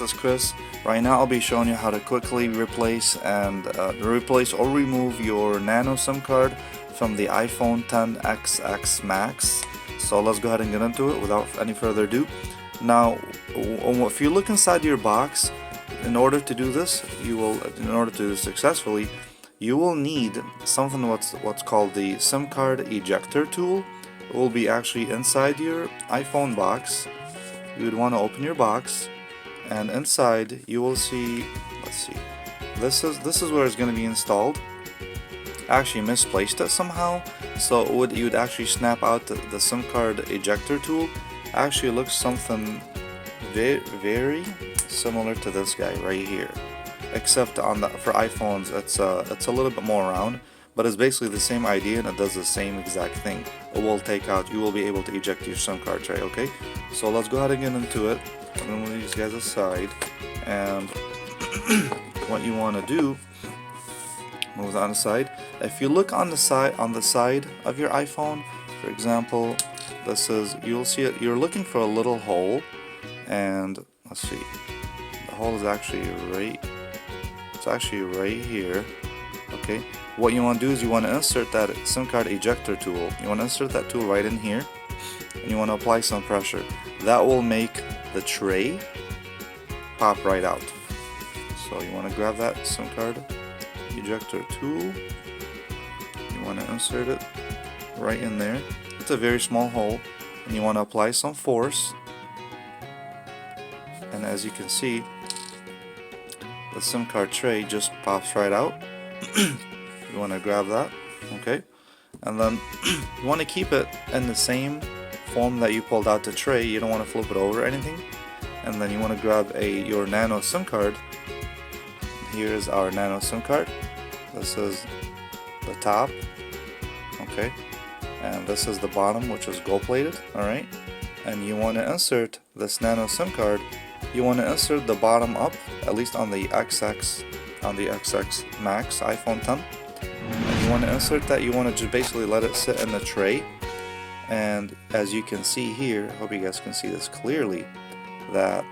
this is Chris. Right now I'll be showing you how to quickly replace or remove your nano SIM card from the iPhone XS Max. So let's go ahead and get into it without any further ado. Now, if you look inside your box, in order to do this, successfully, you will need something what's called the SIM card ejector tool. It will be actually inside your iPhone box. You would want to open your box, and inside you will see, let's see, this is where it's going to be installed. I actually misplaced it somehow, so you would actually snap out the SIM card ejector tool. Actually looks something very similar to this guy right here, except for iPhones it's a little bit more round, but it's basically the same idea and it does the same exact thing. It will you will be able to eject your SIM card tray. Okay, so let's go ahead and get into it. I'm gonna move these guys aside, and what you want to do, move that on the side. If you look on the side of your iPhone, for example, you'll see it. You're looking for a little hole, and let's see, the hole is actually right here. Okay, what you want to do is you want to insert that SIM card ejector tool. You want to insert that tool right in here, and you want to apply some pressure. That will make the tray pop right out. So you want to grab that SIM card ejector tool. You want to insert it right in there. It's a very small hole, and you want to apply some force. And as you can see, the SIM card tray just pops right out. You want to grab that, okay, and then you want to keep it in the same form that you pulled out the tray. You don't want to flip it over or anything. And then you want to grab your nano SIM card. Here's our nano SIM card. This is the top, okay, and this is the bottom, which is gold plated. Alright, and you want to insert this nano SIM card. You want to insert the bottom up, at least on the XS Max iPhone 10. And you want to insert that. You want to just basically let it sit in the tray. And as you can see here, I hope you guys can see this clearly, that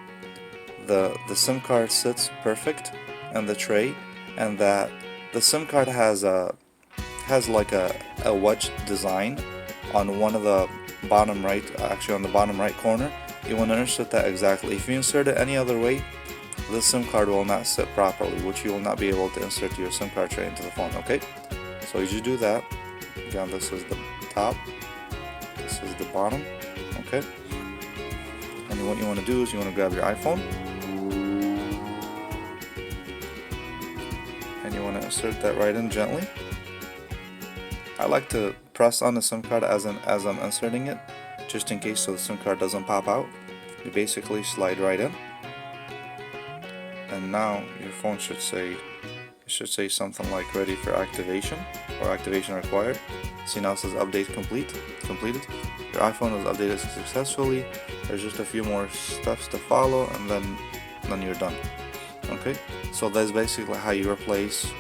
the SIM card sits perfect in the tray, and that the SIM card has like a wedge design on one of the bottom right, actually on the bottom right corner. You want to insert that exactly. If you insert it any other way, this SIM card will not sit properly, which you will not be able to insert your SIM card tray into the phone. Okay, so you just do that. Again, this is the top, this is the bottom. Okay, and what you want to do is you want to grab your iPhone, and you want to insert that right in gently. I like to press on the SIM card as I'm inserting it, just in case, so the SIM card doesn't pop out. You basically slide right in, and now your phone should say something like ready for activation or activation required. See, now it says update completed. Your iPhone is updated successfully. There's just a few more steps to follow, and then you're done. Okay, so that's basically how you replace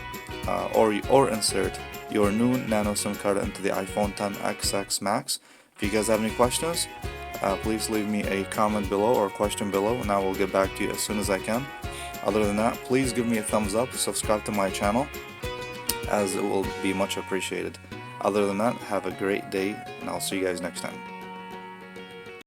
or insert your new nano SIM card into the iPhone XS Max. If you guys have any questions, please leave me a comment below or question below, and I will get back to you as soon as I can. Other than that, please give me a thumbs up, subscribe to my channel, as it will be much appreciated. Other than that, have a great day, and I'll see you guys next time.